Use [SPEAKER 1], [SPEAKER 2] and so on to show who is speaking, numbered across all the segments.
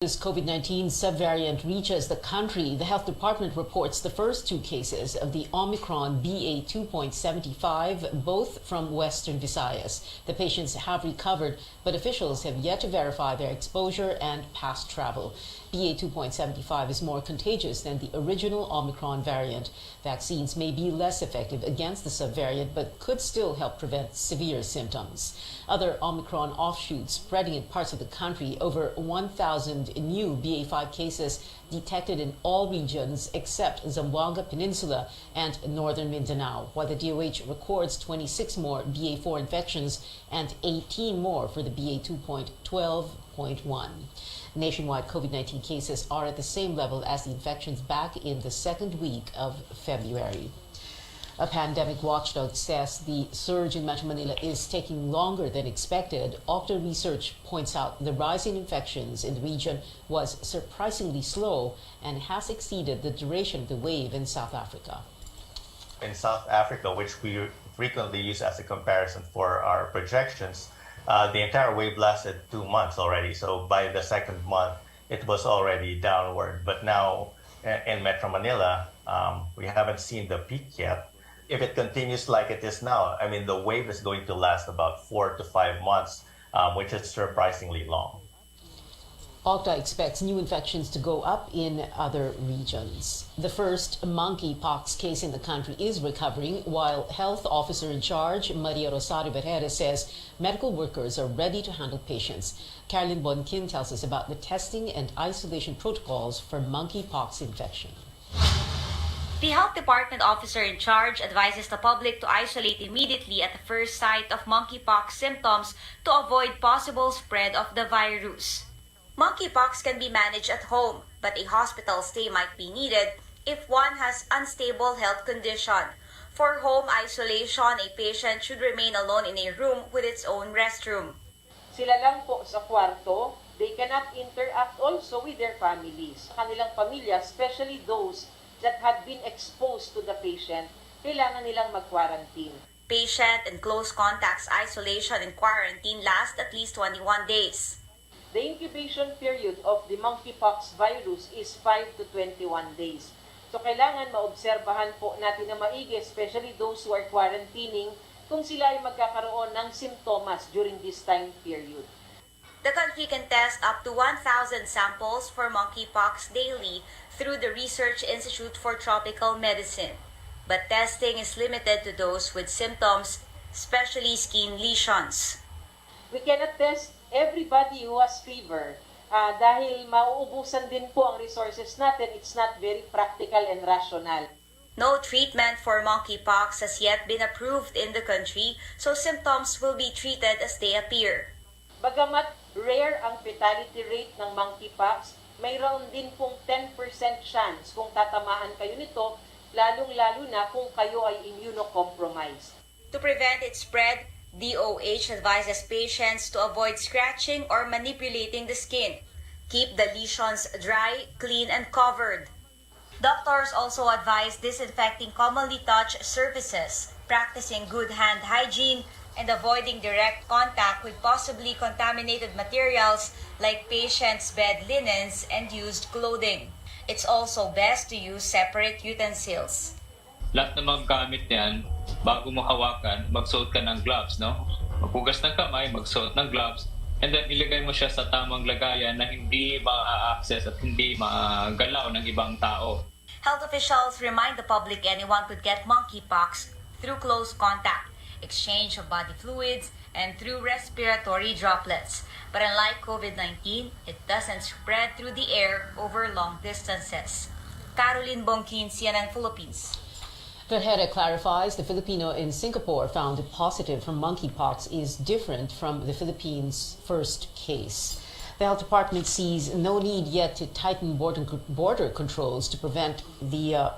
[SPEAKER 1] As COVID-19 subvariant reaches the country, the health department reports the first two cases of the Omicron BA.2.75, both from Western Visayas. The patients have recovered, but officials have yet to verify their exposure and past travel. BA.2.75 is more contagious than the original Omicron variant. Vaccines may be less effective against the subvariant, but could still help prevent severe symptoms. Other Omicron offshoots spreading in parts of the country. Over 1,000 new BA.5 cases detected in all regions except Zamboanga Peninsula and northern Mindanao, while the DOH records 26 more BA.4 infections and 18 more for the BA.2.12.1. Nationwide COVID-19 cases are at the same level as the infections back in the second week of February. A pandemic watchdog says the surge in Metro Manila is taking longer than expected. Octa research points out the rise in infections in the region was surprisingly slow and has exceeded the duration of the wave in South Africa.
[SPEAKER 2] In South Africa, which we frequently use as a comparison for our projections, the entire wave lasted 2 months already. So by the second month, it was already downward. But now in Metro Manila, we haven't seen the peak yet. If it continues like it is now, I mean, the wave is going to last about 4 to 5 months, which is surprisingly long.
[SPEAKER 1] Octa expects new infections to go up in other regions. The first monkeypox case in the country is recovering, while health officer in charge, Maria Rosario Vergara, says medical workers are ready to handle patients. Carolyn Bonkin tells us about the testing and isolation protocols for monkeypox infection.
[SPEAKER 3] The health department officer in charge advises the public to isolate immediately at the first sight of monkeypox symptoms to avoid possible spread of the virus. Monkeypox can be managed at home, but a hospital stay might be needed if one has unstable health condition. For home isolation, a patient should remain alone in a room with its own restroom.
[SPEAKER 4] Sila lang po sa kwarto, they cannot interact also with their families. Kanilang pamilya, especially those that had been exposed to the patient, kailangan nilang mag-quarantine.
[SPEAKER 3] Patient and close contacts isolation and quarantine last at least 21 days.
[SPEAKER 4] The incubation period of the monkeypox virus is 5 to 21 days. So kailangan maobserbahan po natin na maigi, especially those who are quarantining, kung sila ay magkakaroon ng simptomas during this time period.
[SPEAKER 3] The country can test up to 1,000 samples for monkeypox daily through the Research Institute for Tropical Medicine. But testing is limited to those with symptoms, especially skin lesions.
[SPEAKER 4] We cannot test everybody who has fever dahil mauubusan din po ang resources natin. It's not very practical and rational.
[SPEAKER 3] No treatment for monkeypox has yet been approved in the country, so symptoms will be treated as they appear.
[SPEAKER 4] Bagamat rare ang fatality rate ng monkeypox, mayroon din pong 10% chance kung tatamaan kayo nito, lalong-lalo na kung kayo ay immunocompromised.
[SPEAKER 3] To prevent its spread, DOH advises patients to avoid scratching or manipulating the skin. Keep the lesions dry, clean, and covered. Doctors also advise disinfecting commonly touched surfaces, practicing good hand hygiene, and avoiding direct contact with possibly contaminated materials like patients' bed linens and used clothing. It's also best to use separate utensils.
[SPEAKER 5] Lahat ng mga gamit yan, bago mo hawakan, magsuot ka ng gloves, no? Maghugas ng kamay, magsuot ng gloves, and then ilagay mo siya sa tamang lagayan na hindi ma-access at hindi magalaw ng ibang tao.
[SPEAKER 3] Health officials remind the public anyone could get monkeypox through close contact, exchange of body fluids, and through respiratory droplets. But unlike COVID-19, it doesn't spread through the air over long distances. Caroline Bonkin, CNN Philippines.
[SPEAKER 1] Vergara clarifies the Filipino in Singapore found positive from monkeypox is different from the Philippines' first case. The health department sees no need yet to tighten border controls to prevent the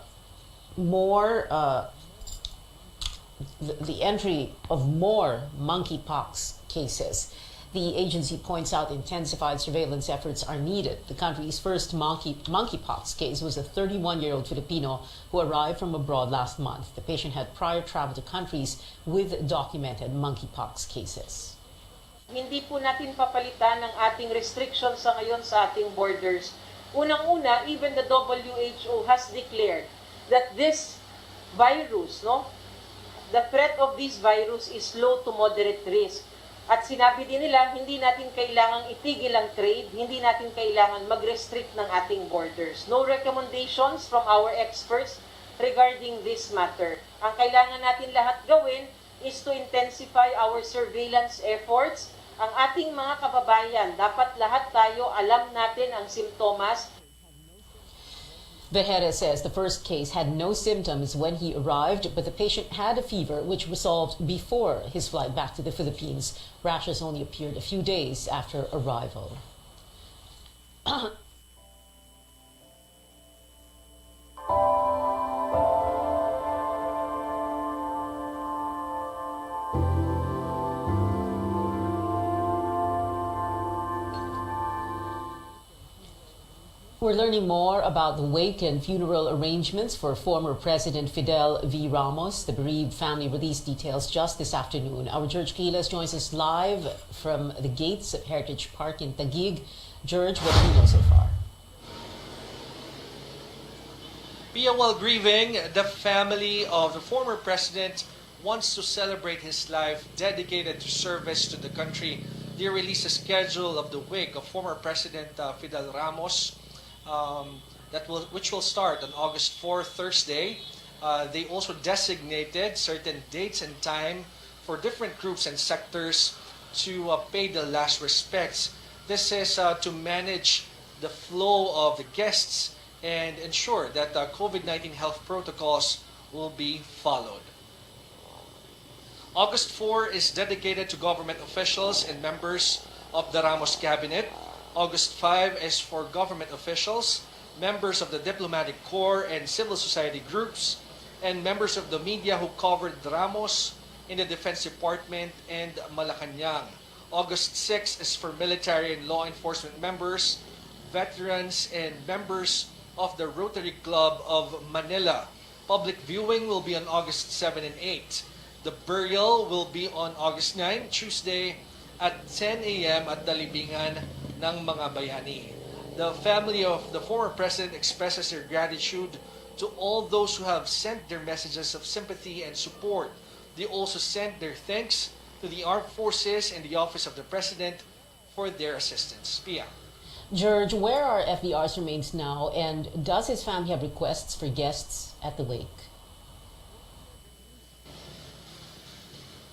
[SPEAKER 1] entry of more monkeypox cases. The agency points out intensified surveillance efforts are needed. The country's first monkeypox case was a 31-year-old Filipino who arrived from abroad last month. The patient had prior traveled to countries with documented monkeypox cases.
[SPEAKER 4] Hindi po natin papalitan ng ating restrictions sa ngayon sa ating borders. Unang-una, even the WHO has declared that this virus, the threat of this virus is low to moderate risk. At sinabi din nila, hindi natin kailangang itigil ang trade, hindi natin kailangan mag-restrict ng ating borders. No recommendations from our experts regarding this matter. Ang kailangan natin lahat gawin is to intensify our surveillance efforts. Ang ating mga kababayan, dapat lahat tayo alam natin ang simptomas.
[SPEAKER 1] Becerra says the first case had no symptoms when he arrived, but the patient had a fever which resolved before his flight back to the Philippines. Rashes only appeared a few days after arrival. We're learning more about the wake and funeral arrangements for former President Fidel V. Ramos. The bereaved family released details just this afternoon. Our George Quiles joins us live from the gates of Heritage Park in Taguig. George, what do you know so far?
[SPEAKER 6] Pia, while grieving, the family of the former president wants to celebrate his life dedicated to service to the country. They released a schedule of the wake of former President Fidel Ramos, which will start on August 4, Thursday. They also designated certain dates and time for different groups and sectors to pay the last respects. This is to manage the flow of the guests and ensure that COVID-19 health protocols will be followed. August 4 is dedicated to government officials and members of the Ramos cabinet. August 5 is for government officials, members of the diplomatic corps and civil society groups, and members of the media who covered Ramos in the Defense Department and Malacanang. August 6 is for military and law enforcement members, veterans, and members of the Rotary Club of Manila. Public viewing will be on August 7 and 8. The burial will be on August 9, Tuesday, at 10 a.m. at the Libingan ng mga bayani. The family of the former president expresses their gratitude to all those who have sent their messages of sympathy and support. They also sent their thanks to the armed forces and the office of the president for their assistance. Pia.
[SPEAKER 1] George, where are FDR's remains now, and does his family have requests for guests at the wake?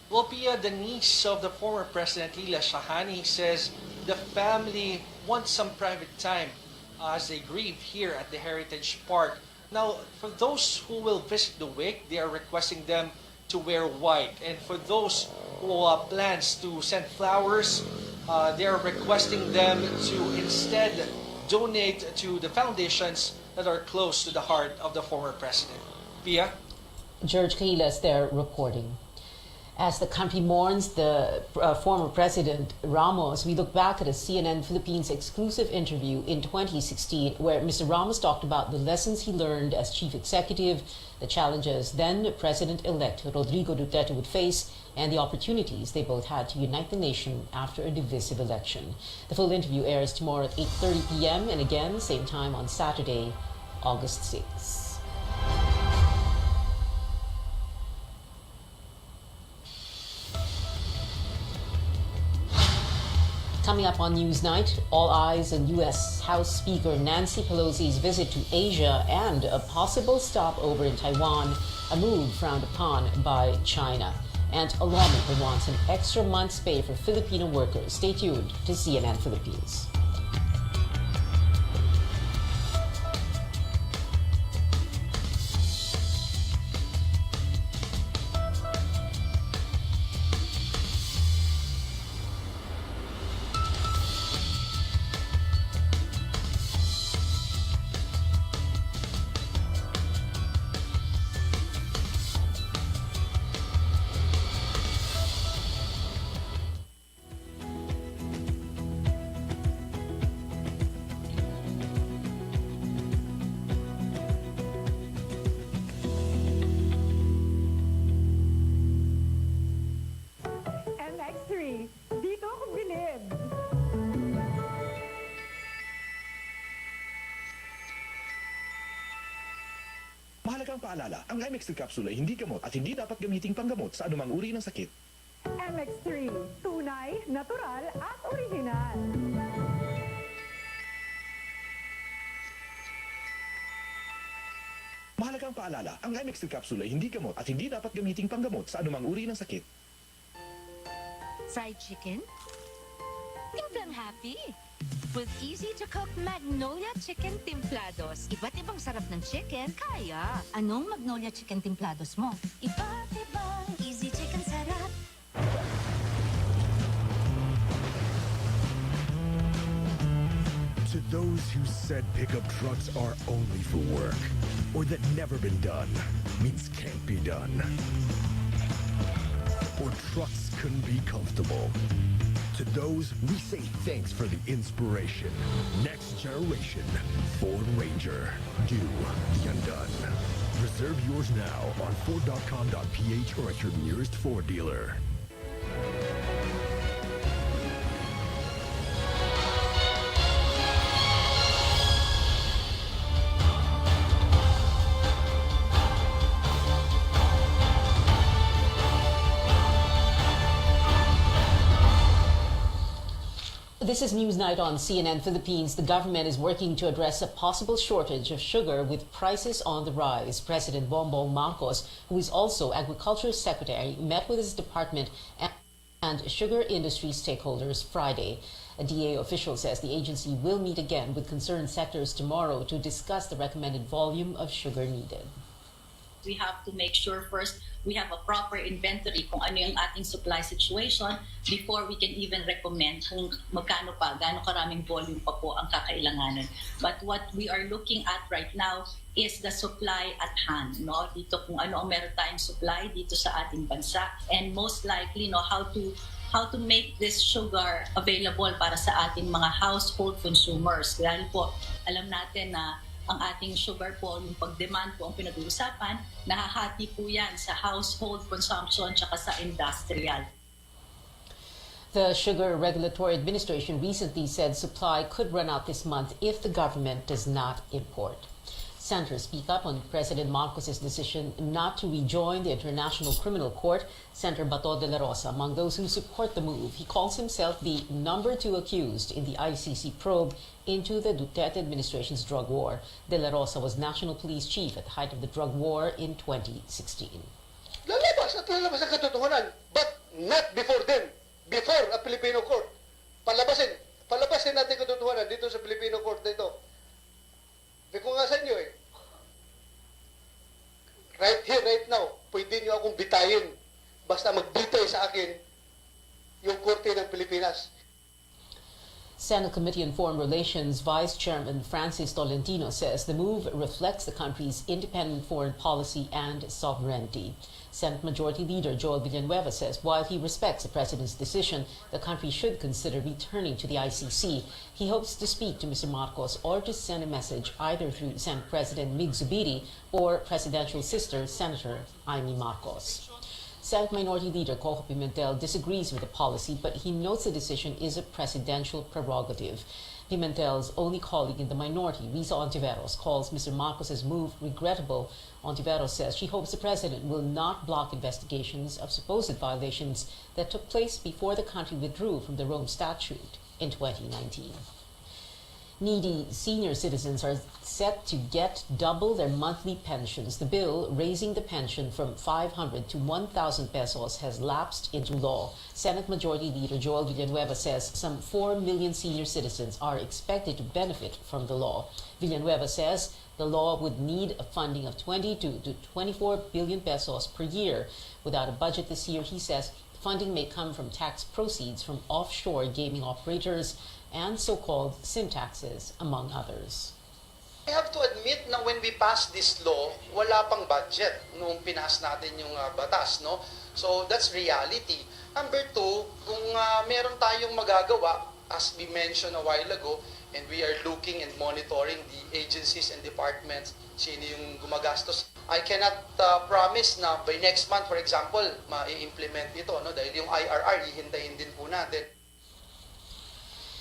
[SPEAKER 6] Well, Pia, the niece of the former president, Lila Shahani, says the family wants some private time as they grieve here at the Heritage Park. Now, for those who will visit the wake, they are requesting them to wear white. And for those who plans to send flowers, they are requesting them to instead donate to the foundations that are close to the heart of the former president. Pia?
[SPEAKER 1] George Quiles there reporting. As the country mourns the former President Ramos, we look back at a CNN Philippines exclusive interview in 2016 where Mr. Ramos talked about the lessons he learned as chief executive, the challenges then President-elect Rodrigo Duterte would face, and the opportunities they both had to unite the nation after a divisive election. The full interview airs tomorrow at 8:30 p.m. and again, same time on Saturday, August 6. Coming up on Newsnight, all eyes on U.S. House Speaker Nancy Pelosi's visit to Asia and a possible stopover in Taiwan, a move frowned upon by China. And a lawmaker wants an extra month's pay for Filipino workers. Stay tuned to CNN Philippines.
[SPEAKER 7] Mahalagang paalala, ang MX3 capsule ay hindi gamot at hindi dapat gamiting panggamot sa anumang uri ng sakit.
[SPEAKER 8] MX3, tunay, natural at original.
[SPEAKER 7] Mahalagang paalala, ang MX3 capsule ay hindi gamot at hindi dapat gamiting panggamot sa anumang uri ng sakit.
[SPEAKER 9] Fried chicken? Timplang happy! With easy-to-cook Magnolia Chicken Timplados. Iba't ibang sarap ng chicken, kaya. Anong Magnolia Chicken Timplados mo? Iba't ibang easy chicken sarap.
[SPEAKER 10] To those who said pickup trucks are only for work, or that never been done means can't be done, or trucks couldn't be comfortable. To those, we say thanks for the inspiration. Next generation Ford Ranger. Do the undone. Reserve yours now on Ford.com.ph or at your nearest Ford dealer.
[SPEAKER 1] This is Newsnight on CNN Philippines. The government is working to address a possible shortage of sugar with prices on the rise. President Bongbong Marcos, who is also Agriculture Secretary, met with his department and sugar industry stakeholders Friday. A DA official says the agency will meet again with concerned sectors tomorrow to discuss the recommended volume of sugar needed.
[SPEAKER 11] We have to make sure first we have a proper inventory kung ano yung ating supply situation before we can even recommend kung magkano pa, gaano karaming volume pa po ang kakailanganan. But what we are looking at right now is the supply at hand, no? Dito kung ano ang meron tayong supply dito sa ating bansa, and most likely, no, how to make this sugar available para sa ating mga household consumers. Dahil po, alam natin na ang ating sugar po, yung pag-demand po ang pinag-uusapan, nahahati po yan sa household consumption tsaka sa industrial.
[SPEAKER 1] The Sugar Regulatory Administration recently said supply could run out this month if the government does not import. Senators speak up on President Marcos' decision not to rejoin the International Criminal Court. Senator Bato de la Rosa among those who support the move. He calls himself the number 2 accused in the ICC probe into the Duterte administration's drug war. De la Rosa was National Police Chief at the height of the drug war in 2016.
[SPEAKER 12] Lalabas at lalabas ang katotohanan, but not before then, before a Filipino court. Palabasin natin katotohanan dito sa Filipino court na ito. Sabi ko nga sa inyo right here, right now, pwede nyo akong bitayin. Basta magbitay sa akin yung korte ng Pilipinas.
[SPEAKER 1] Senate Committee on Foreign Relations Vice Chairman Francis Tolentino says the move reflects the country's independent foreign policy and sovereignty. Senate Majority Leader Joel Villanueva says while he respects the president's decision, the country should consider returning to the ICC. He hopes to speak to Mr. Marcos or to send a message either through Senate President Mig Zubiri or presidential sister Senator Amy Marcos. Senate Minority Leader Coco Pimentel disagrees with the policy, but he notes the decision is a presidential prerogative. Pimentel's only colleague in the minority, Risa Ontiveros, calls Mr. Marcos' move regrettable. Ontiveros says she hopes the president will not block investigations of supposed violations that took place before the country withdrew from the Rome Statute in 2019. Needy senior citizens are set to get double their monthly pensions. The bill raising the pension from 500 to 1,000 pesos has lapsed into law. Senate Majority Leader Joel Villanueva says some 4 million senior citizens are expected to benefit from the law. Villanueva says the law would need a funding of 22 to 24 billion pesos per year. Without a budget this year, he says funding may come from tax proceeds from offshore gaming operators and so-called SIM taxes, among others.
[SPEAKER 12] I have to admit na when we passed this law, wala pang budget nung pinas natin yung batas, no? So that's reality. Number 2, kung meron tayong magagawa, as we mentioned a while ago, and we are looking and monitoring the agencies and departments, sino yung gumagastos. I cannot promise na by next month, for example, ma-implement ito, no? Dahil yung IRR, hihintayin din po natin.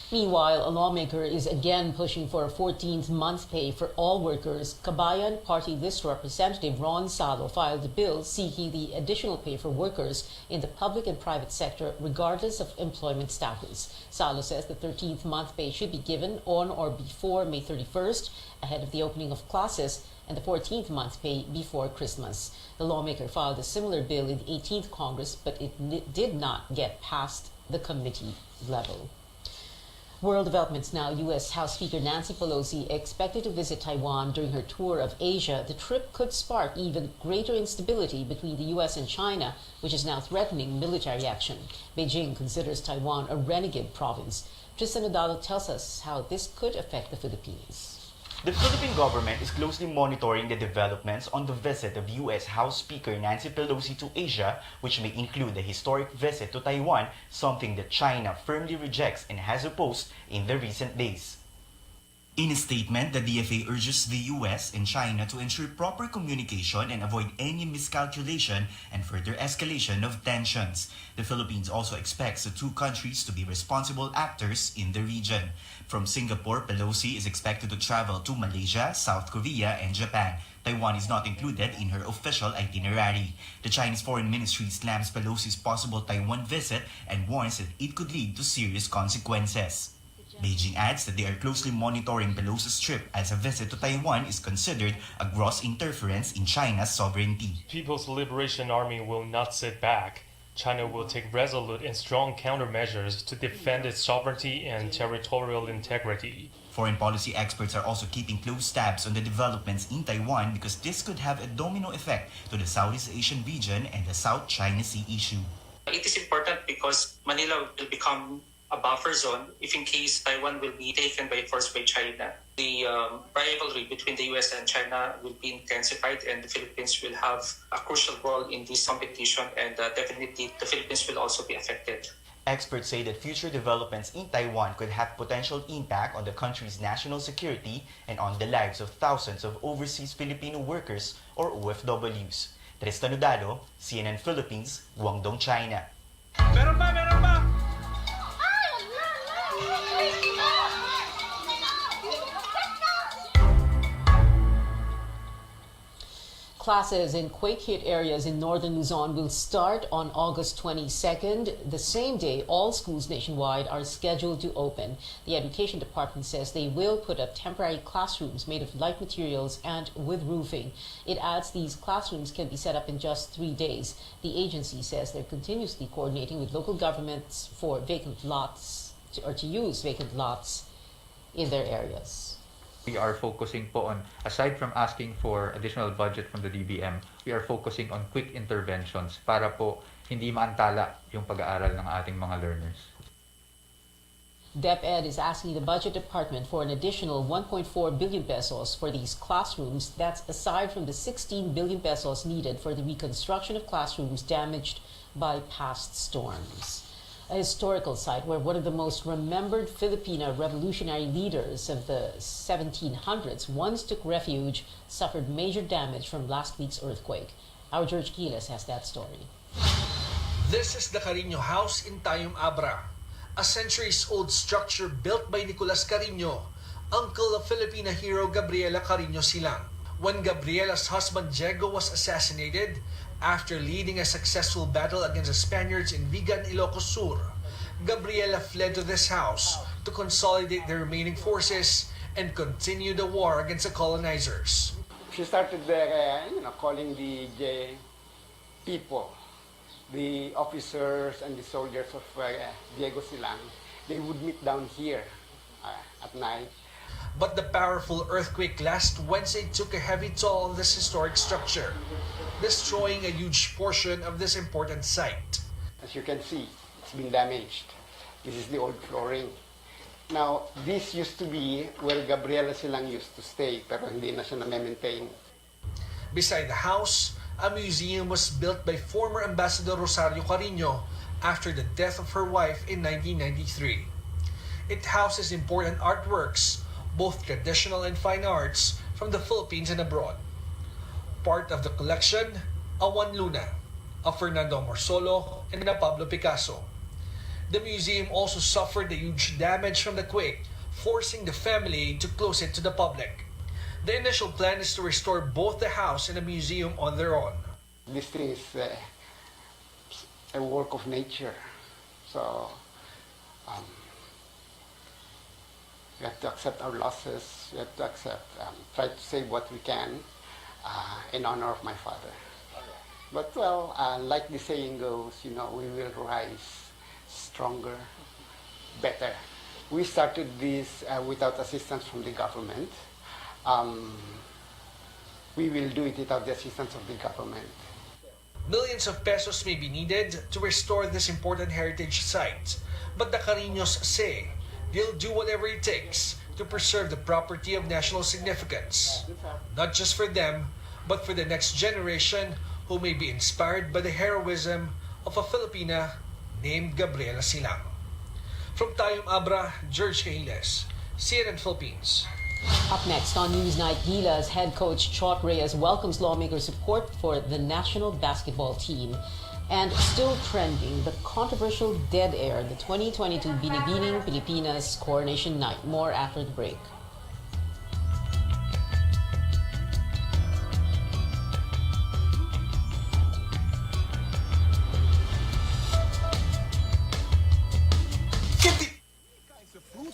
[SPEAKER 1] Meanwhile, a lawmaker is again pushing for a 14th month pay for all workers. Kabayan Party List Representative Ron Salo filed a bill seeking the additional pay for workers in the public and private sector regardless of employment status. Salo says the 13th month pay should be given on or before May 31st, ahead of the opening of classes, and the 14th month pay before Christmas. The lawmaker filed a similar bill in the 18th Congress, but it did not get past the committee level. World developments now. U.S. House Speaker Nancy Pelosi expected to visit Taiwan during her tour of Asia. The trip could spark even greater instability between the U.S. and China, which is now threatening military action. Beijing considers Taiwan a renegade province. Tristan Odalo tells us how this could affect the Philippines.
[SPEAKER 13] The Philippine government is closely monitoring the developments on the visit of U.S. House Speaker Nancy Pelosi to Asia, which may include the historic visit to Taiwan, something that China firmly rejects and has opposed in the recent days. In a statement, the DFA urges the U.S. and China to ensure proper communication and avoid any miscalculation and further escalation of tensions. The Philippines also expects the two countries to be responsible actors in the region. From Singapore, Pelosi is expected to travel to Malaysia, South Korea, and Japan. Taiwan is not included in her official itinerary. The Chinese Foreign Ministry slams Pelosi's possible Taiwan visit and warns that it could lead to serious consequences. Beijing adds that they are closely monitoring Pelosi's trip as a visit to Taiwan is considered a gross interference in China's sovereignty.
[SPEAKER 14] People's Liberation Army will not sit back. China will take resolute and strong countermeasures to defend its sovereignty and territorial integrity.
[SPEAKER 13] Foreign policy experts are also keeping close tabs on the developments in Taiwan because this could have a domino effect to the Southeast Asian region and the South China Sea issue.
[SPEAKER 15] It is important because Manila will become a buffer zone if in case Taiwan will be taken by force by China. The rivalry between the US and China will be intensified and the Philippines will have a crucial role in this competition and definitely the Philippines will also be affected.
[SPEAKER 13] Experts say that future developments in Taiwan could have potential impact on the country's national security and on the lives of thousands of overseas Filipino workers or OFWs. Tristan Udalo, CNN Philippines, Guangdong, China.
[SPEAKER 16] Meron pa!
[SPEAKER 1] Classes in quake-hit areas in northern Luzon will start on August 22nd. The same day, all schools nationwide are scheduled to open. The Education Department says they will put up temporary classrooms made of light materials and with roofing. It adds these classrooms can be set up in just 3 days. The agency says they're continuously coordinating with local governments for vacant lots to use vacant lots in their areas.
[SPEAKER 17] We are focusing po on, aside from asking for additional budget from the DBM, we are focusing on quick interventions para po hindi maantala yung pag-aaral ng ating mga learners.
[SPEAKER 1] DepEd is asking the Budget Department for an additional 1.4 billion pesos for these classrooms. That's aside from the 16 billion pesos needed for the reconstruction of classrooms damaged by past storms. A historical site where one of the most remembered Filipino revolutionary leaders of the 1700s once took refuge suffered major damage from last week's earthquake. Our George Quiles has that story.
[SPEAKER 6] This is the Carino House in Tayum Abra, a centuries-old structure built by Nicolas Carino, uncle of Filipina hero Gabriela Carino Silang. When Gabriela's husband Diego was assassinated, after leading a successful battle against the Spaniards in Vigan, Ilocos Sur, Gabriela fled to this house to consolidate the remaining forces and continue the war against the colonizers.
[SPEAKER 18] She started there, calling the people, the officers and the soldiers of Diego Silang. They would meet down here at night.
[SPEAKER 6] But the powerful earthquake last Wednesday took a heavy toll on this historic structure, destroying a huge portion of this important site.
[SPEAKER 18] As you can see, it's been damaged. This is the old flooring. Now, this used to be where Gabriela Silang used to stay, pero hindi na siya na-maintain.
[SPEAKER 6] Beside the house, a museum was built by former Ambassador Rosario Carino after the death of her wife in 1993. It houses important artworks, both traditional and fine arts, from the Philippines and abroad. Part of the collection, a Juan Luna, a Fernando Morsolo, and a Pablo Picasso. The museum also suffered the huge damage from the quake, forcing the family to close it to the public. The initial plan is to restore both the house and the museum on their own.
[SPEAKER 18] This thing is a work of nature. So we have to accept our losses. We have to accept, try to save what we can in honor of my father. But well, like the saying goes, we will rise stronger, better. We started this without assistance from the government. We will do it without the assistance of the government.
[SPEAKER 6] Millions of pesos may be needed to restore this important heritage site, but the Cariños say they'll do whatever it takes to preserve the property of national significance, not just for them, but for the next generation who may be inspired by the heroism of a Filipina named Gabriela Silang. From Tayum Abra, George Cahiles, CNN Philippines.
[SPEAKER 1] Up next on Newsnight, Gila's head coach Chot Reyes welcomes lawmaker support for the national basketball team. And still trending, the controversial dead air, the 2022 Binibining Pilipinas Coronation Night. More after the break.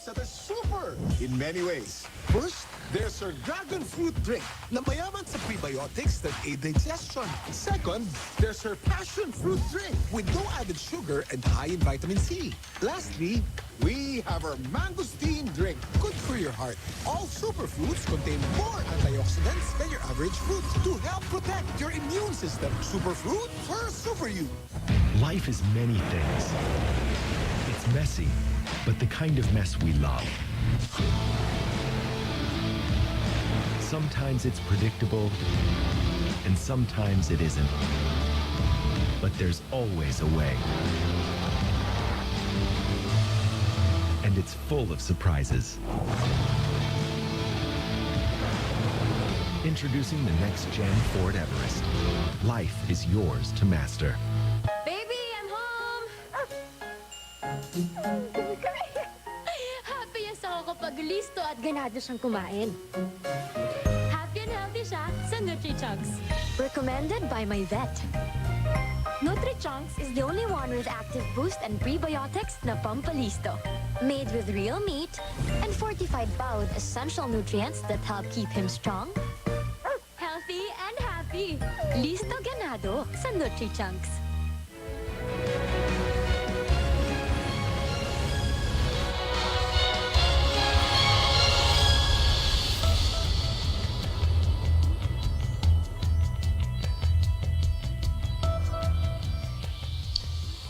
[SPEAKER 10] That are super in many ways. First, there's our dragon fruit drink na mayaman sa prebiotics that aid digestion. Second, there's our passion fruit drink with no added sugar and high in vitamin C. Lastly, we have our mangosteen drink, good for your heart. All superfruits contain more antioxidants than your average fruit to help protect your immune system. Superfruit for super you.
[SPEAKER 7] Life is many things. It's messy, but the kind of mess we love. Sometimes it's predictable, and sometimes it isn't. But there's always a way. And it's full of surprises. Introducing the next-gen Ford Everest. Life is yours to master.
[SPEAKER 9] Baby, I'm home! Happy yes ako kapag listo at ganado siyang kumain. Happy and healthy siya sa Nutri-Chunks. Recommended by my vet. Nutri-Chunks is the only one with active boost and prebiotics na pampalisto. Made with real meat and fortified pa with essential nutrients that help keep him strong, healthy, and happy. Listo ganado sa Nutri-Chunks.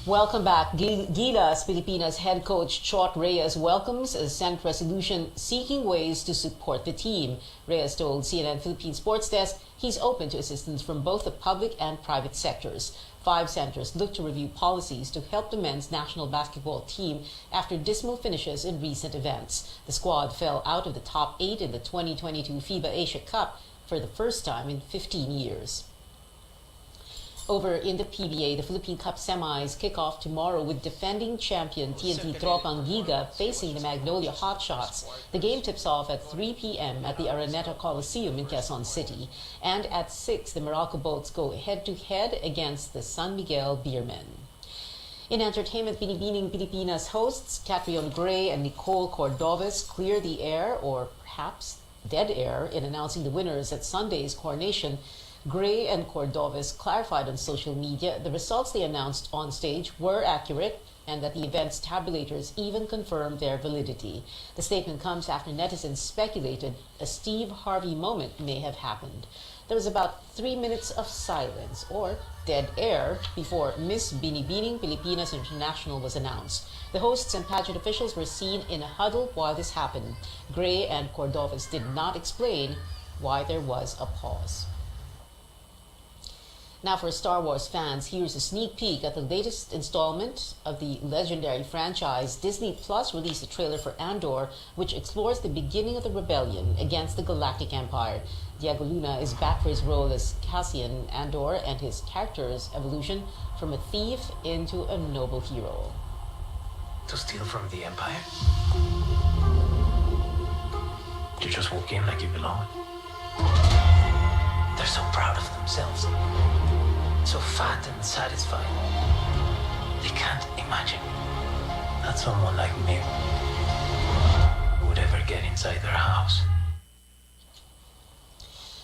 [SPEAKER 1] Welcome back. Gilas Pilipinas head coach Chot Reyes welcomes a Senate resolution seeking ways to support the team. Reyes told CNN Philippine Sports Desk he's open to assistance from both the public and private sectors. 5 senators look to review policies to help the men's national basketball team after dismal finishes in recent events. The squad fell out of the top 8 in the 2022 FIBA Asia Cup for the first time in 15 years. Over in the PBA, the Philippine Cup semis kick off tomorrow with defending champion TNT Tropang Giga facing the Magnolia Hotshots. The game tips off at 3 p.m. at the Araneta Coliseum in Quezon City. And at 6, the Meralco Boats go head-to-head against the San Miguel Beermen. In entertainment, Binibining Pilipinas hosts Catriona Gray and Nicole Cordoves clear the air, or perhaps dead air, in announcing the winners at Sunday's coronation. Gray and Cordoves clarified on social media the results they announced on stage were accurate and that the event's tabulators even confirmed their validity. The statement comes after netizens speculated a Steve Harvey moment may have happened. There was about 3 minutes of silence, or dead air, before Miss Binibining Pilipinas International was announced. The hosts and pageant officials were seen in a huddle while this happened. Gray and Cordoves did not explain why there was a pause. Now for Star Wars fans, here's a sneak peek at the latest installment of the legendary franchise. Disney Plus released a trailer for Andor, which explores the beginning of the rebellion against the Galactic Empire. Diego Luna is back for his role as Cassian Andor and his character's evolution from a thief into a noble hero.
[SPEAKER 19] To steal from the Empire? To just walk in like you belong? They're so proud of themselves. So fat and satisfied. They can't imagine that someone like me would ever get inside their house.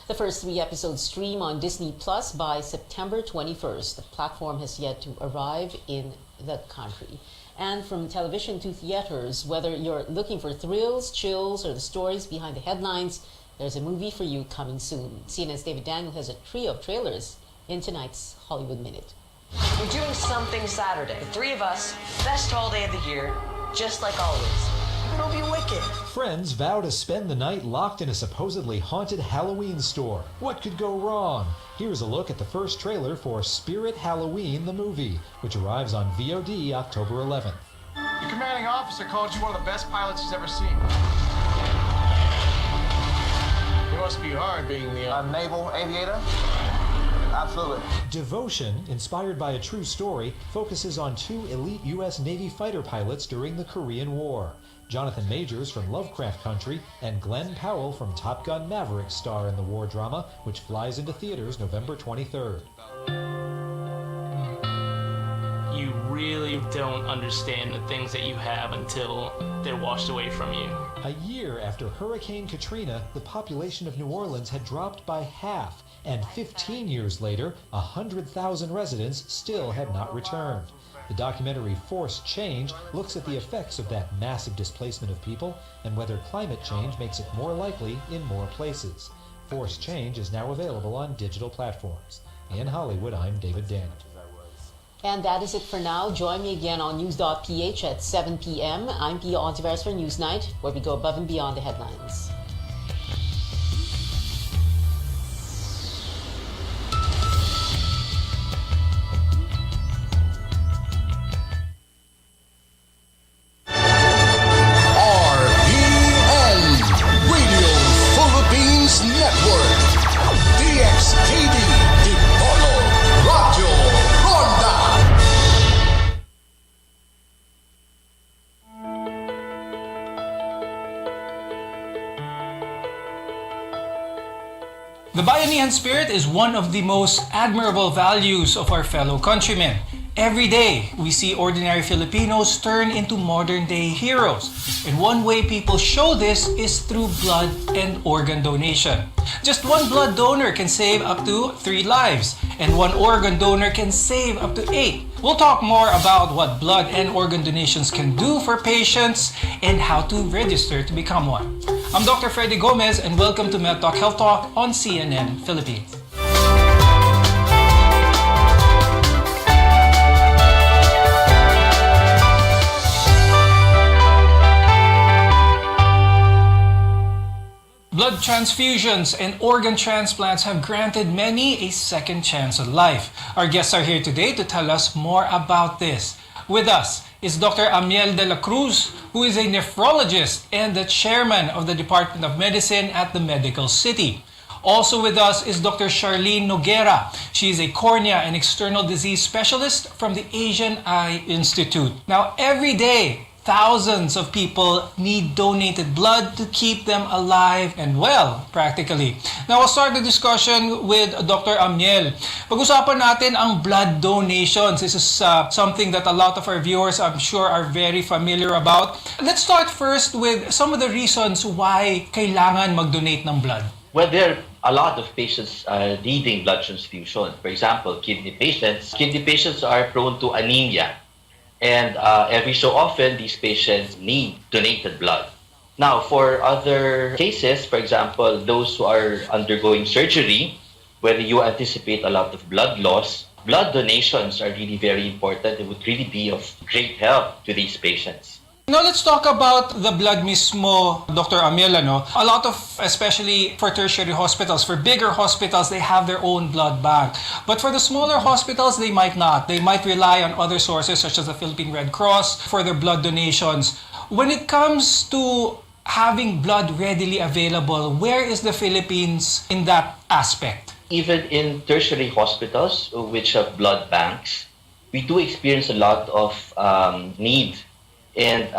[SPEAKER 1] The first 3 episodes stream on Disney Plus by September 21st. The platform has yet to arrive in the country. And from television to theaters, whether you're looking for thrills, chills, or the stories behind the headlines, there's a movie for you coming soon. CNN's David Daniel has a trio of trailers in tonight's Hollywood Minute.
[SPEAKER 20] We're doing something Saturday. The 3 of us, best holiday of the year, just like always. It'll be wicked.
[SPEAKER 21] Friends vow to spend the night locked in a supposedly haunted Halloween store. What could go wrong? Here's a look at the first trailer for Spirit Halloween, the movie, which arrives on VOD October 11th.
[SPEAKER 22] Your commanding officer called you one of the best pilots he's ever seen. It must be hard being the naval aviator. Absolutely.
[SPEAKER 21] Devotion, inspired by a true story, focuses on 2 elite U.S. Navy fighter pilots during the Korean War. Jonathan Majors from Lovecraft Country and Glenn Powell from Top Gun Maverick star in the war drama, which flies into theaters November 23rd.
[SPEAKER 23] You really don't understand the things that you have until they're washed away from you.
[SPEAKER 21] A year after Hurricane Katrina, the population of New Orleans had dropped by half, and 15 years later, 100,000 residents still had not returned. The documentary Forced Change looks at the effects of that massive displacement of people and whether climate change makes it more likely in more places. Forced Change is now available on digital platforms. In Hollywood, I'm David Daniel.
[SPEAKER 1] And that is it for now. Join me again on news.ph at 7 p.m. I'm Pia Ontiveros for Newsnight, where we go above and beyond the headlines.
[SPEAKER 10] RPN Radio Philippines Network. DXTV Dipolo Radio Ronda.
[SPEAKER 24] The Bayanihan spirit is one of the most admirable values of our fellow countrymen. Every day, we see ordinary Filipinos turn into modern-day heroes. And one way people show this is through blood and organ donation. Just one blood donor can save up to 3 lives, and one organ donor can save up to 8. We'll talk more about what blood and organ donations can do for patients and how to register to become one. I'm Dr. Freddy Gomez, and welcome to MedTalk Health Talk on CNN Philippines. Blood transfusions and organ transplants have granted many a second chance at life. Our guests are here today to tell us more about this. With us is Dr. Amiel de la Cruz, who is a nephrologist and the chairman of the Department of Medicine at the Medical City. Also with us is Dr. Charlene Noguera. She is a cornea and external disease specialist from the Asian Eye Institute. Now, every day, thousands of people need donated blood to keep them alive and well, practically. Now, I'll start the discussion with Dr. Amiel. Pag-usapan natin ang blood donations. This is something that a lot of our viewers, I'm sure, are very familiar about. Let's start first with some of the reasons why kailangan mag-donate ng blood.
[SPEAKER 25] Well, there are a lot of patients needing blood transfusion. For example, kidney patients. Kidney patients are prone to anemia. And every so often, these patients need donated blood. Now, for other cases, for example, those who are undergoing surgery, where you anticipate a lot of blood loss, blood donations are really very important and would really be of great help to these patients.
[SPEAKER 24] Now, let's talk about the blood mismo, Dr. Amiel. A lot of, especially for tertiary hospitals, for bigger hospitals, they have their own blood bank. But for the smaller hospitals, they might not. They might rely on other sources, such as the Philippine Red Cross, for their blood donations. When it comes to having blood readily available, where is the Philippines in that aspect?
[SPEAKER 25] Even in tertiary hospitals, which have blood banks, we do experience a lot of need And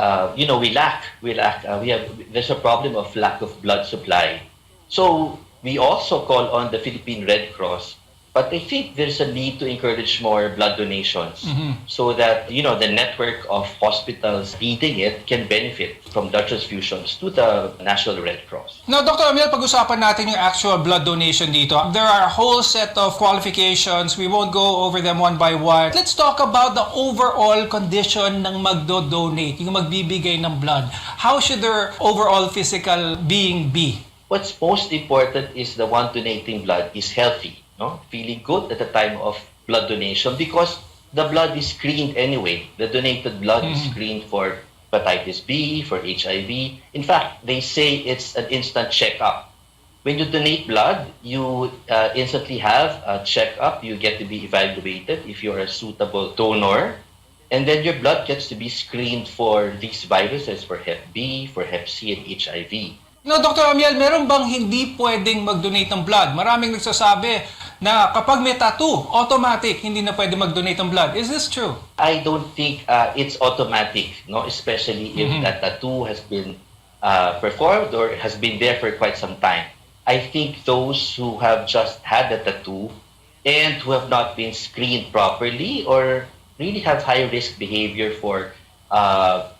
[SPEAKER 25] there's a problem of lack of blood supply. So we also call on the Philippine Red Cross, but I think there's a need to encourage more blood donations so that, the network of hospitals needing it can benefit from blood transfusions to the National Red Cross.
[SPEAKER 24] Now, Dr. Amiel, pag-usapan natin yung actual blood donation dito. There are a whole set of qualifications. We won't go over them one by one. Let's talk about the overall condition ng magdo-donate, yung magbibigay ng blood. How should their overall physical being be?
[SPEAKER 25] What's most important is the one donating blood is healthy, feeling good at the time of blood donation, because the blood is screened anyway. The donated blood is screened for hepatitis B, for HIV. In fact, they say it's an instant checkup. When you donate blood, you instantly have a checkup. You get to be evaluated if you're a suitable donor. And then your blood gets to be screened for these viruses, for Hep B, for Hep C, and HIV.
[SPEAKER 24] No, Dr. Amiel, meron bang hindi pwedeng mag-donate ng blood? Maraming nagsasabi na kapag may tattoo, automatic, hindi na pwede mag-donate ng blood. Is this true?
[SPEAKER 25] I don't think it's automatic, especially if that tattoo has been performed or has been there for quite some time. I think those who have just had a tattoo and who have not been screened properly or really have high-risk behavior for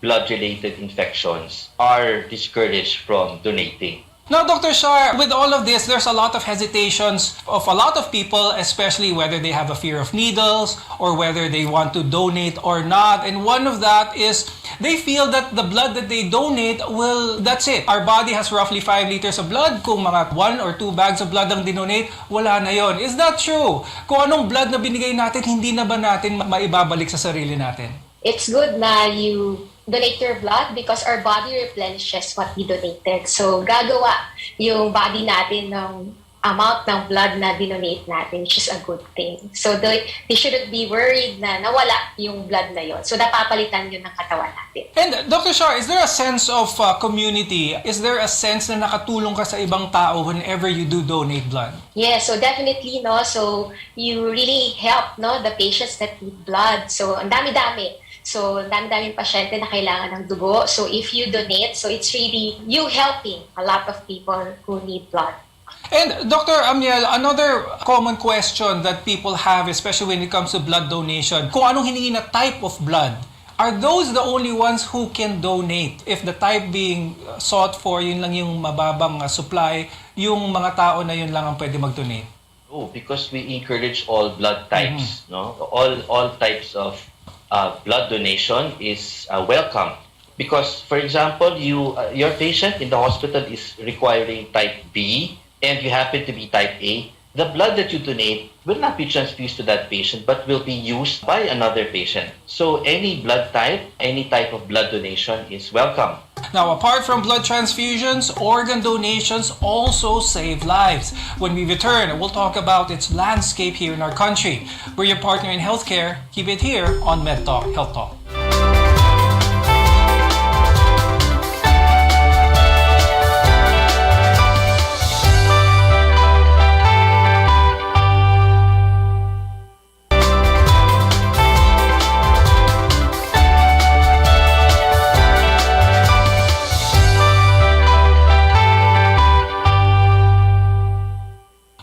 [SPEAKER 25] blood-related infections are discouraged from donating.
[SPEAKER 24] Now, Dr. Shar, with all of this, there's a lot of hesitations of a lot of people, especially whether they have a fear of needles or whether they want to donate or not. And one of that is they feel that the blood that they donate that's it. Our body has roughly 5 liters of blood. Kung mga 1 or 2 bags of blood ang dinonate, wala na yon. Is that true? Kung anong blood na binigay natin, hindi na ba natin maibabalik sa sarili natin?
[SPEAKER 2] It's good na you donate your blood because our body replenishes what we donated. So, gagawa yung body natin ng amount ng blood na dinonate natin, which is a good thing. So, they shouldn't be worried na nawala yung blood na yon. So, napapalitan yun ng katawan natin.
[SPEAKER 24] And Dr. Shar, is there a sense of community? Is there a sense na nakatulong ka sa ibang tao whenever you do donate blood?
[SPEAKER 2] Yeah, so definitely, so you really help, the patients that need blood. So, ang dami-dami. So, dami-daming pasyente na kailangan ng dugo. So, if you donate, so it's really you helping a lot of people who need blood.
[SPEAKER 24] And Dr. Amiel, another common question that people have, especially when it comes to blood donation, kung anong hiningi na type of blood, are those the only ones who can donate? If the type being sought for, yun lang yung mababang supply, yung mga tao na yun lang ang pwede mag-donate?
[SPEAKER 25] Oh, because we encourage all blood types, all types of blood donation is welcome, because, for example, your patient in the hospital is requiring type B and you happen to be type A. The blood that you donate will not be transfused to that patient but will be used by another patient. So any blood type, any type of blood donation is welcome.
[SPEAKER 24] Now, apart from blood transfusions, organ donations also save lives. When we return, we'll talk about its landscape here in our country. We're your partner in healthcare. Keep it here on MedTalk Health Talk.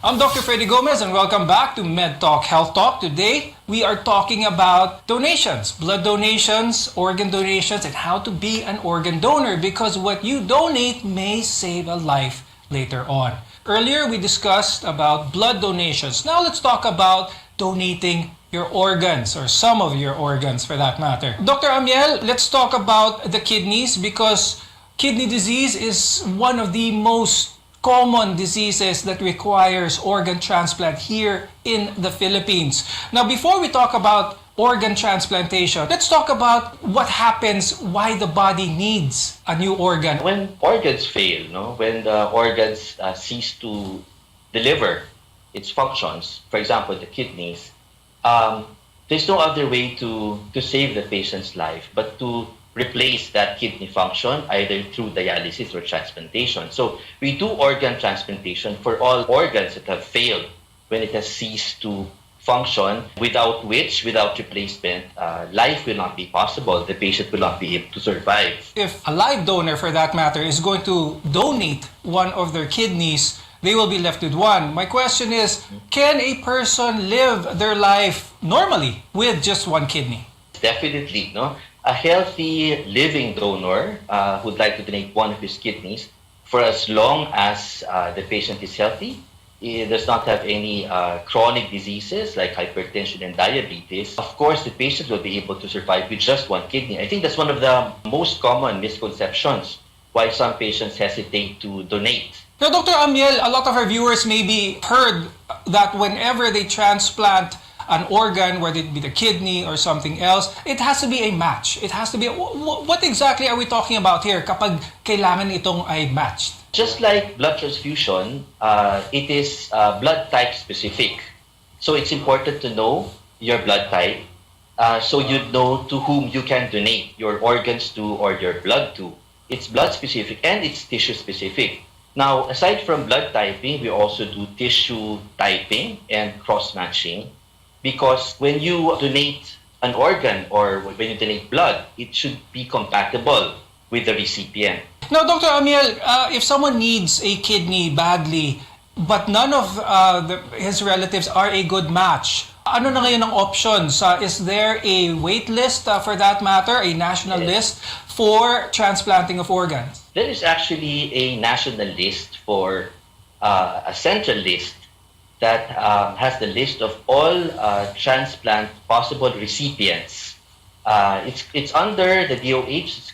[SPEAKER 24] I'm Dr. Freddy Gomez and welcome back to MedTalk Health Talk. Today, we are talking about donations, blood donations, organ donations, and how to be an organ donor, because what you donate may save a life later on. Earlier, we discussed about blood donations. Now, let's talk about donating your organs, or some of your organs for that matter. Dr. Amiel, let's talk about the kidneys, because kidney disease is one of the most common diseases that requires organ transplant here in the Philippines. Now, before we talk about organ transplantation, let's talk about what happens, why the body needs a new organ.
[SPEAKER 25] When organs fail, when the organs cease to deliver its functions, for example, the kidneys, there's no other way to save the patient's life but to replace that kidney function either through dialysis or transplantation. So we do organ transplantation for all organs that have failed when it has ceased to function, without replacement, life will not be possible. The patient will not be able to survive.
[SPEAKER 24] If a live donor, for that matter, is going to donate one of their kidneys, they will be left with one. My question is, can a person live their life normally with just one kidney?
[SPEAKER 25] Definitely, no. A healthy living donor who'd like to donate one of his kidneys, for as long as the patient is healthy, he does not have any chronic diseases like hypertension and diabetes, of course the patient will be able to survive with just one kidney. I think that's one of the most common misconceptions why some patients hesitate to donate.
[SPEAKER 24] Now, Dr. Amiel, a lot of our viewers maybe heard that whenever they transplant an organ, whether it be the kidney or something else, it has to be a match. It has to be... What exactly are we talking about here kapag kailangan itong ay matched?
[SPEAKER 25] Just like blood transfusion, it is blood type specific. So it's important to know your blood type so you know to whom you can donate your organs to or your blood to. It's blood specific and it's tissue specific. Now, aside from blood typing, we also do tissue typing and cross-matching, because when you donate an organ or when you donate blood, it should be compatible with the recipient.
[SPEAKER 24] Now, Dr. Amiel, if someone needs a kidney badly, but none of his relatives are a good match, ano na ngayon ang options? Is there a wait list for that matter, a national list for transplanting of organs?
[SPEAKER 25] There is actually a national list for a central list that has the list of all transplant possible recipients. It's under the DOH.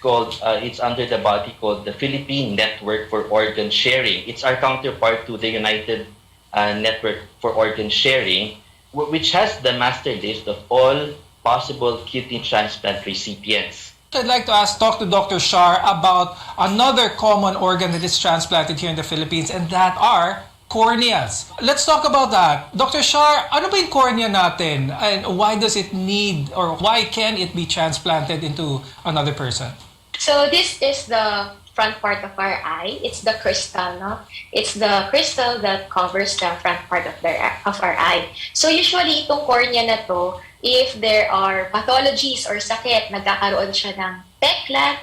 [SPEAKER 25] It's under the body called the Philippine Network for Organ Sharing. It's our counterpart to the United Network for Organ Sharing, which has the master list of all possible kidney transplant recipients.
[SPEAKER 24] I'd like to talk to Dr. Shar about another common organ that is transplanted here in the Philippines, and that are corneas. Let's talk about that. Dr. Shar, ano ba yung cornea natin? And why does it need, or why can it be transplanted into another person?
[SPEAKER 2] So this is the front part of our eye. It's the crystal, no? It's the crystal that covers the front part of our eye. So usually itong cornea na to, if there are pathologies or sakit, nagkakaroon siya ng peklat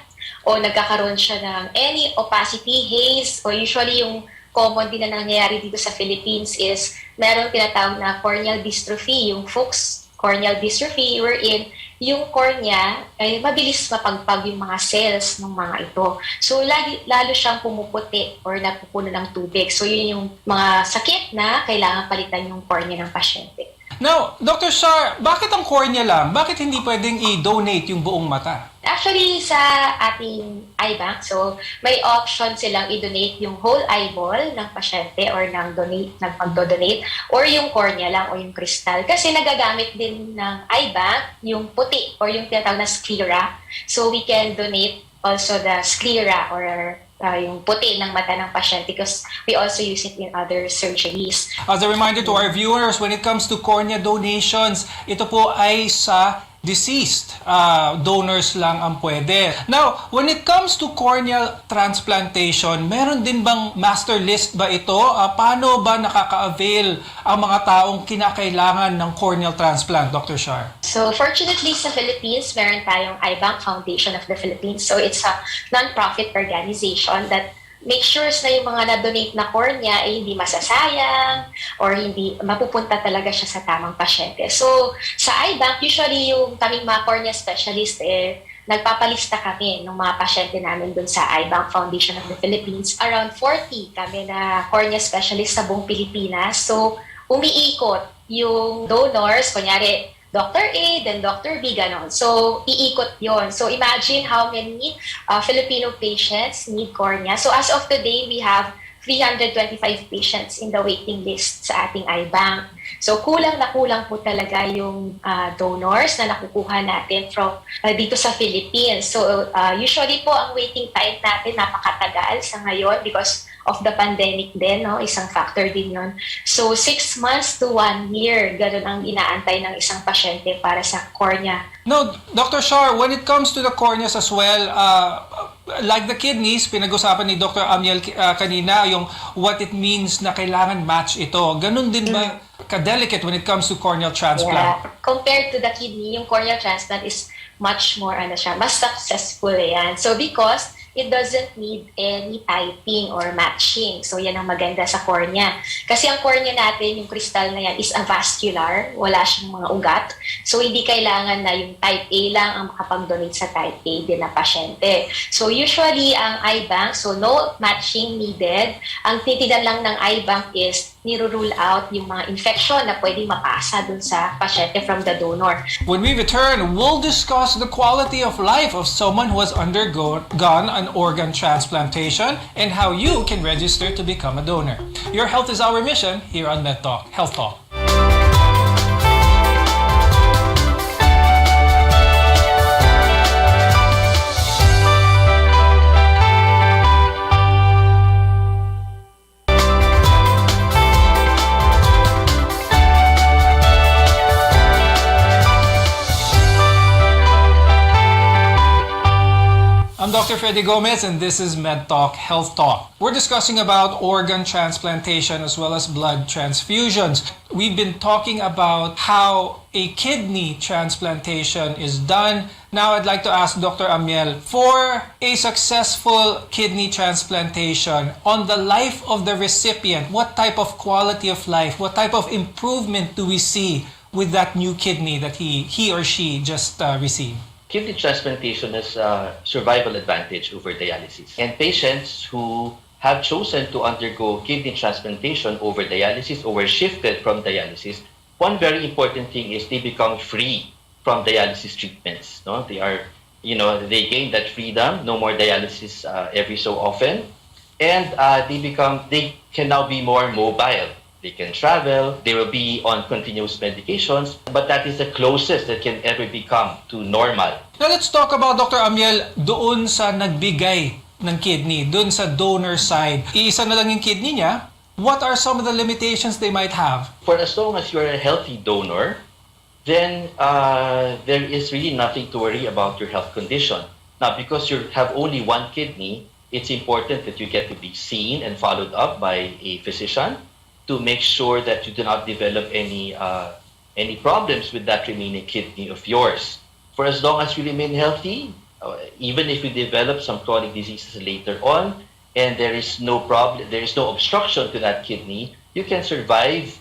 [SPEAKER 2] o nagkakaroon siya ng any opacity, haze, o usually yung common din na nangyayari dito sa Philippines is meron tinatawag na corneal dystrophy, yung Fuchs corneal dystrophy, wherein yung cornea ay mabilis mapagpag yung mga cells ng mga ito. So lalo siyang pumuputi or napupuno ng tubig. So yun yung mga sakit na kailangan palitan yung cornea ng pasyente.
[SPEAKER 24] Now, Dr. Shar, bakit ang cornea lang? Bakit hindi pwedeng i-donate yung buong mata?
[SPEAKER 2] Actually, sa ating eye bank, so may option silang i-donate yung whole eyeball ng pasyente or ng magdo-donate or yung cornea lang o yung crystal. Kasi nagagamit din ng eye bank yung puti or yung tinatawag na sclera. So we can donate also the sclera or yung puti ng mata ng pasyente because we also use it in other surgeries.
[SPEAKER 24] As a reminder to our viewers, when it comes to cornea donations, ito po ay sa deceased donors lang ang pwede. Now, when it comes to corneal transplantation, meron din bang master list ba ito? Paano ba nakaka-avail ang mga taong kinakailangan ng corneal transplant, Dr. Shar?
[SPEAKER 2] So, fortunately sa Philippines, meron tayong Eye Bank Foundation of the Philippines. So, it's a non-profit organization that make sure na yung mga na-donate na cornea ay hindi masasayang or hindi mapupunta talaga siya sa tamang pasyente. So, sa eye bank, usually yung kaming mga cornea specialist, nagpapalista kami ng mga pasyente namin dun sa Eye Bank Foundation of the Philippines. Around 40 kami na cornea specialist sa buong Pilipinas. So, umiikot yung donors, kunyari, Dr. A, then Dr. B, ganon. So, iikot yon. So, imagine how many Filipino patients need cornea. So, as of today, we have 325 patients in the waiting list sa ating eye bank. So, kulang na kulang po talaga yung donors na nakukuha natin from dito sa Philippines. So, usually po, ang waiting time natin napakatagal sa ngayon because of the pandemic din, no? Isang factor din yun. So, 6 months to 1 year, ganun ang inaantay ng isang pasyente para sa cornea.
[SPEAKER 24] No, Dr. Shar, when it comes to the corneas as well, like the kidneys, pinag-usapan ni Dr. Amiel kanina, yung what it means na kailangan match ito. Ganun din ba kadelicate when it comes to corneal transplant.
[SPEAKER 2] Yeah. Compared to the kidney, yung corneal transplant is much more, mas successful yan. So because it doesn't need any typing or matching. So yan ang maganda sa cornea. Kasi ang cornea natin, yung crystal na yan, is avascular. Wala siyang mga ugat. So hindi kailangan na yung type A lang ang makapag-donate sa type A din na pasyente. So usually, ang eye bank, so no matching needed. Ang titinan lang ng eye bank is niro-rule out yung mga infection na pwedeng mapasa dun sa pasyente from the donor.
[SPEAKER 24] When we return, we'll discuss the quality of life of someone who has undergone an organ transplantation and how you can register to become a donor. Your health is our mission here on MedTalk Health Talk. I'm Dr. Freddy Gomez and this is MedTalk Health Talk. We're discussing about organ transplantation as well as blood transfusions. We've been talking about how a kidney transplantation is done. Now I'd like to ask Dr. Amiel, for a successful kidney transplantation, on the life of the recipient, what type of quality of life, what type of improvement do we see with that new kidney that he or she just received?
[SPEAKER 25] Kidney transplantation has a survival advantage over dialysis. And patients who have chosen to undergo kidney transplantation over dialysis or were shifted from dialysis, one very important thing is they become free from dialysis treatments. No? They are, they gain that freedom, no more dialysis every so often, and they can now be more mobile. They can travel, they will be on continuous medications, but that is the closest that can ever become to normal.
[SPEAKER 24] Now let's talk about, Dr. Amiel, doon sa nagbigay ng kidney, doon sa donor side. Iisa na lang yung kidney niya. What are some of the limitations they might have?
[SPEAKER 25] For as long as you're a healthy donor, then there is really nothing to worry about your health condition. Now, because you have only one kidney, it's important that you get to be seen and followed up by a physician to make sure that you do not develop any problems with that remaining kidney of yours. For as long as you remain healthy, even if you develop some chronic diseases later on, and there is no problem, there is no obstruction to that kidney, you can survive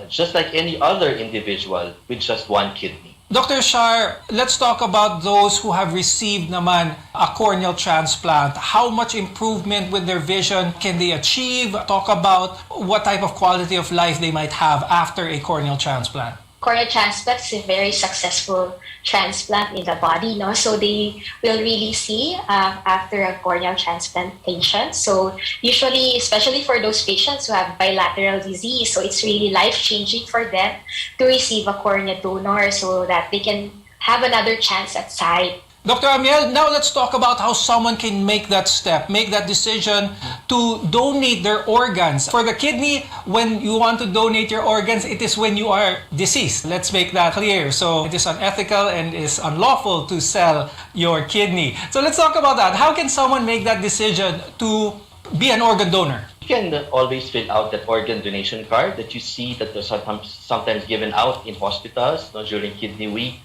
[SPEAKER 25] just like any other individual with just one kidney.
[SPEAKER 24] Dr. Shar, let's talk about those who have received naman a corneal transplant. How much improvement with their vision can they achieve? Talk about what type of quality of life they might have after a corneal transplant.
[SPEAKER 2] Corneal transplant is a very successful transplant in the body, no? So they will really see after a corneal transplantation. So usually, especially for those patients who have bilateral disease, so it's really life-changing for them to receive a cornea donor so that they can have another chance at sight.
[SPEAKER 24] Dr. Amiel, now let's talk about how someone can make that step, make that decision to donate their organs. For the kidney, when you want to donate your organs, it is when you are deceased. Let's make that clear. So it is unethical and is unlawful to sell your kidney. So let's talk about that. How can someone make that decision to be an organ donor?
[SPEAKER 25] You can always fill out that organ donation card that you see that are sometimes given out in hospitals during Kidney Week,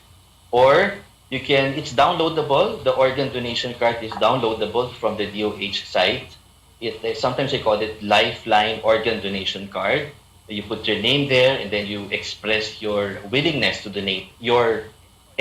[SPEAKER 25] or it's downloadable. The organ donation card is downloadable from the DOH site. Sometimes they call it Lifeline Organ Donation Card. You put your name there and then you express your willingness to donate your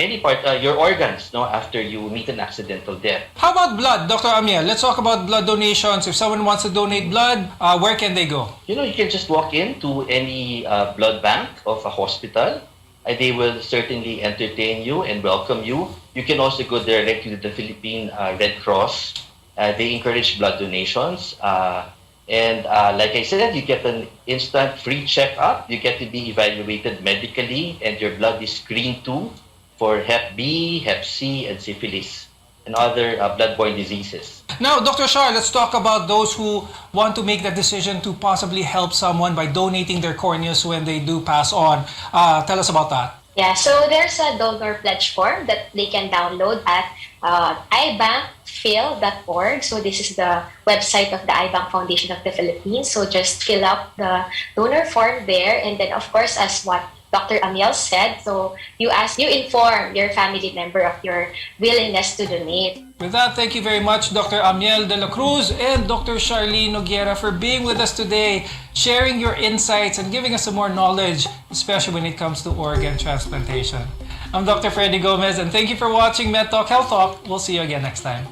[SPEAKER 25] organs after you meet an accidental death.
[SPEAKER 24] How about blood, Dr. Amiel? Let's talk about blood donations. If someone wants to donate blood, where can they go?
[SPEAKER 25] You can just walk into any blood bank of a hospital. They will certainly entertain you and welcome you. You can also go directly to the Philippine Red Cross. They encourage blood donations. And like I said, you get an instant free checkup. You get to be evaluated medically, and your blood is screened too for Hep B, Hep C, and syphilis, and other bloodborne diseases.
[SPEAKER 24] Now, Dr. Shar, let's talk about those who want to make that decision to possibly help someone by donating their corneas when they do pass on. Tell us about that.
[SPEAKER 2] Yeah, so there's a donor pledge form that they can download at ibankphil.org. So this is the website of the iBank Foundation of the Philippines. So just fill out the donor form there, and then of course, as what Dr. Amiel said, so you inform your family member of your willingness to donate.
[SPEAKER 24] With that, thank you very much, Dr. Amiel de la Cruz and Dr. Charlene Noguera for being with us today, sharing your insights and giving us some more knowledge, especially when it comes to organ transplantation. I'm Dr. Freddy Gomez, and thank you for watching MedTalk Health Talk. We'll see you again next time.